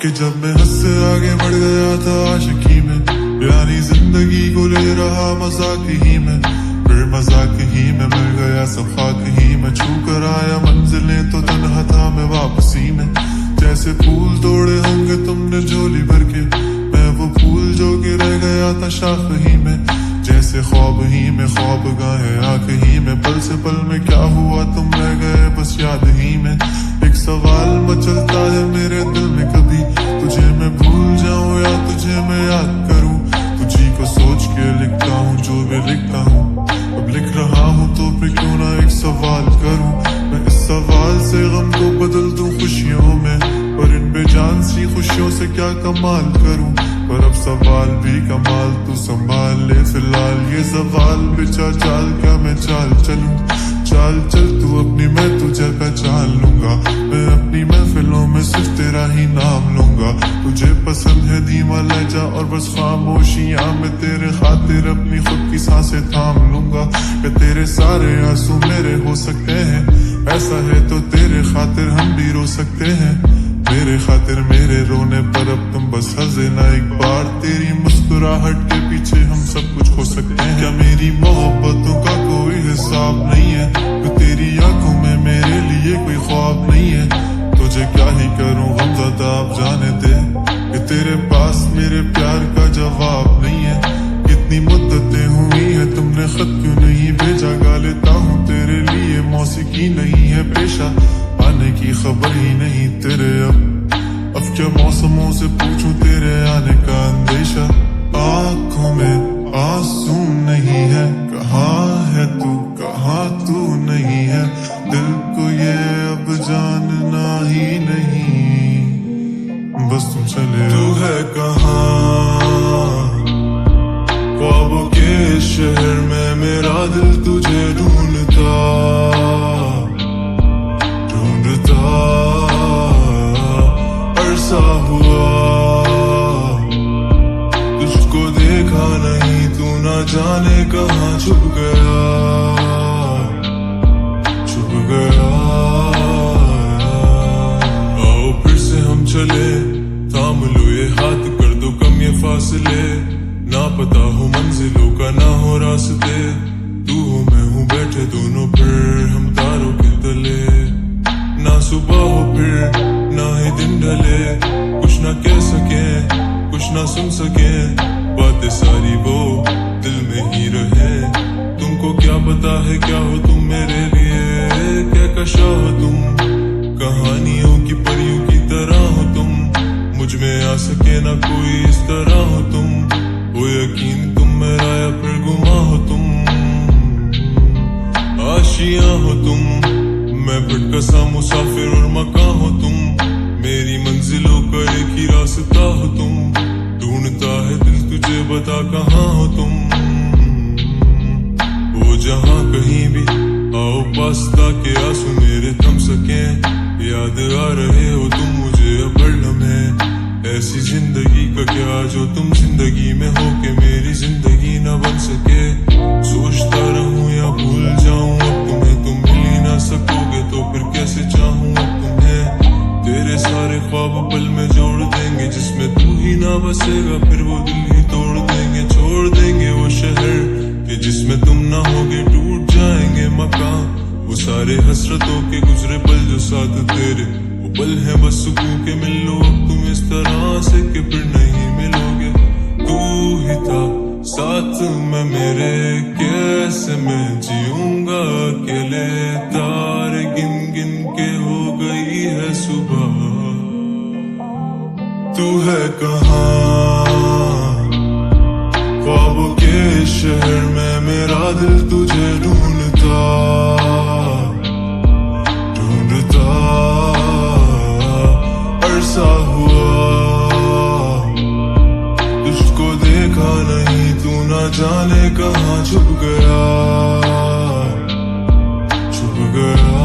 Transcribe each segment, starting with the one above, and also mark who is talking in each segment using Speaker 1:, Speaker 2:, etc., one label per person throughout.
Speaker 1: कि जब मैं हद से आगे बढ़ गया था आशिकी में, यानी जिंदगी को ले रहा मजाक ही में, फिर मजाक ही में मिल गया सब खाक ही में, छू कर आया मंजिलें तो तन्हा था मैं वापसी में। जैसे फूल तोड़े होंगे तुमने झोली भर के, मैं वो फूल जो कि रह गया था शाख ही में। जैसे ख्वाब ही में ख्वाब गाहे आंख ही में, पल से पल में क्या हुआ तुम रह गए बस याद ही में। एक सवाल मचलता है मेरे दिल में, कभी तुझे मैं भूल जाऊं या तुझे मैं याद करूं। तुझी को सोच के लिखता हूँ जो भी लिखता हूँ, अब लिख रहा हूँ तो फिर क्यों ना एक सवाल करूं। मैं इस सवाल से गम को बदल दूं खुशियों में, पर इन बेजान सी खुशियों से क्या कमाल करूं। पर अब सवाल भी कमाल तू संभाल ले फिलहाल, ये सवाल बिचा चाल क्या मैं चाल चलूं। चाल चल तू अपनी मैं तुझे पहचान लूंगा, मैं अपनी महफिलों में सिर्फ तेरा ही नाम लूंगा। तुझे पसंद है धीमा लहजा और बस खामोशियां, मैं तेरे खातिर अपनी खुद की सांसें थाम लूंगा। कि तेरे सारे आंसू मेरे हो सकते हैं, ऐसा है तो तेरे खातिर हम भी रो सकते हैं। मेरे खातिर मेरे रोने पर अब तुम बस हंसे ना एक बार, तेरी मुस्कुराहट के पीछे हम सब कुछ खो सकते हैं। क्या मेरी मोहब्बतों का कोई हिसाब नहीं है, तो तेरी आंखों में मेरे लिए कोई ख्वाब नहीं है। तुझे क्या ही करूं गमज़दा अब जाने दे, कि तेरे पास मेरे प्यार का जवाब नहीं है। कितनी मुद्दतें हुई है तुमने खत क्यों नहीं भेजा, गा लेता हूँ तेरे लिए मौसीकी नहीं है पेशा, आने की खबर ही नहीं तेरे। अब क्या मौसमों से पूछूं तेरे आने का अंदेशा। आंखों में आंसू नहीं है, कहाँ है तू कहाँ तू नहीं है, दिल को ये अब जानना ही नहीं, बस तुम चले। तू है कहाँ ख्वाबों के शहर में, मेरा दिल तुझे ढूंढता अरसा हुआ, तुझको देखा नहीं तू ना जाने कहाँ छुप गया छुप गया। आओ फिर से हम चले, थाम लो ये हाथ कर दो कम ये फासले, ना पता हो मंजिलों का ना हो रास्ते। तू हो मैं हूँ बैठे दोनों फिर हम तारों के तले, ना सुबह हो फिर ना ही दिन ढले, कुछ ना कह सके कुछ ना सुन सके, बातें सारी वो दिल में ही रहे। तुमको क्या पता है क्या हो तुम मेरे लिए, क्या कशा हो तुम, कहानियों की परियों की तरह हो तुम, मुझ में आ सके ना कोई इस तरह हो तुम। वो यकीन तुम मेरा या फिर गुमा हो तुम, आशियां हो तुम, मैं भटका सा मुसाफिर और मकान हो तुम, मेरी मंजिलों का एक ही रास्ता हो तुम। ढूंढता है दिल तुझे बता कहाँ हो तुम, वो जहाँ कहीं भी आओ पास ताकि आंसू मेरे थम सके। याद आ रहे हो तुम मुझे अब हर लम्हे, ऐसी जिंदगी का क्या जो तुम जिंदगी में हो के मेरी जिंदगी न बन सके। सोचता रहूं या भूल जाऊं अब तुम्हें, तुम मिल ही ना सकोगे तो फिर कैसे चाहूं अब तुम्हें। तेरे सारे ख्वाब पल में जोड़ देंगे, जिसमें तू ही ना बसेगा फिर वो दिल ही तोड़ देंगे। छोड़ देंगे वो शहर कि जिसमें तुम ना होगे, टूट जाएंगे मकान वो सारे हसरतों के गुजरे पल जो साथ तेरे, वो पल है बस सुकून के मिल लो अब तुम इस तरह से कि फिर नहीं मिलोगे। तू ही था साथ में मेरे, कैसे मैं जीऊंगा अकेले, तारे गिन गिन के हो गई है सुबह। तू है कहाँ ख्वाबों के शहर में, मेरा दिल तुझे ढूंढता ढूंढता अरसा हुआ, तुझको देखा नहीं तू ना जाने कहाँ छुप गया छुप गया।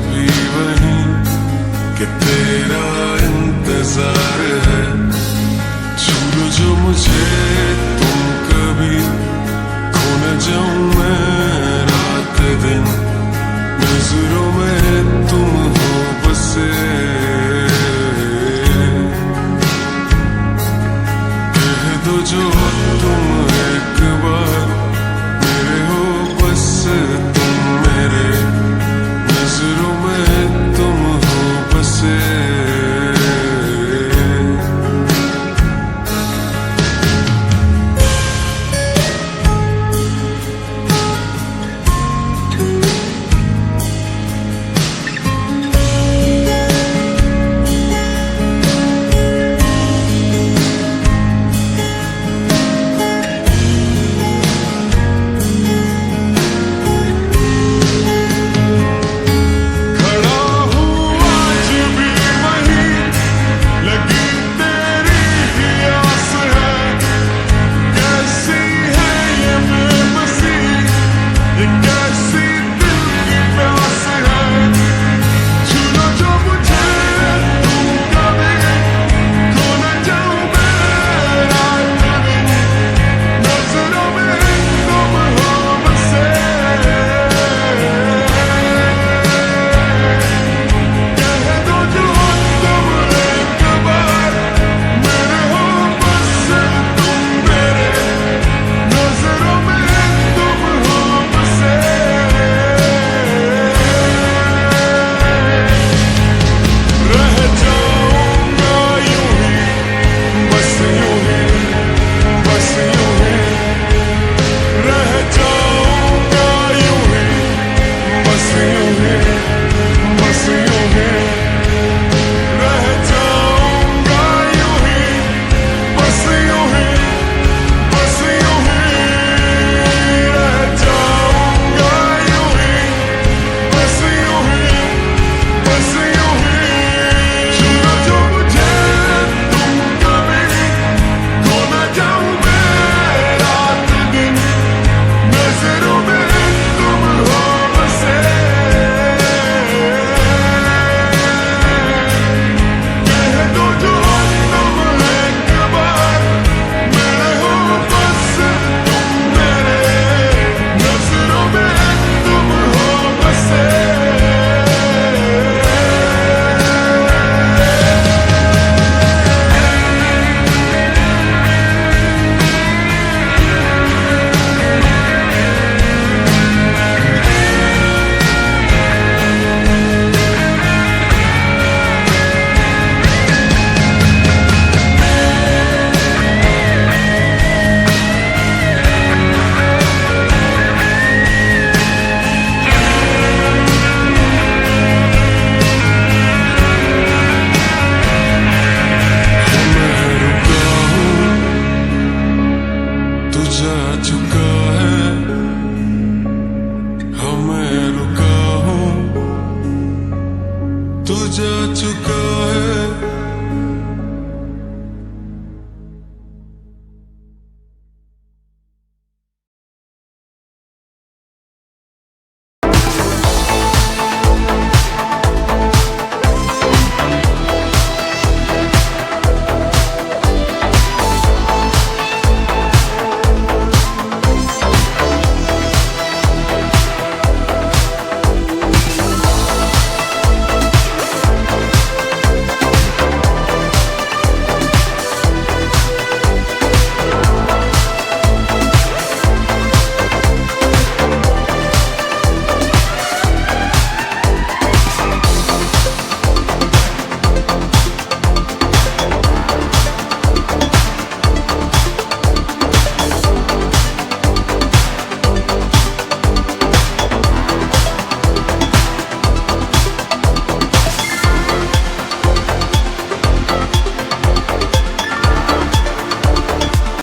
Speaker 2: भी वहीं कि तेरा इंतजार है। छू लो जो मुझे तुम कभी, खो न जाऊं मैं रात दिन, नजरों में तुम हो बसे। कह दो जो तुम एक बार मेरे हो, बस तुम मेरे, नजरों में तुम हो बसे।
Speaker 1: तू जा चुका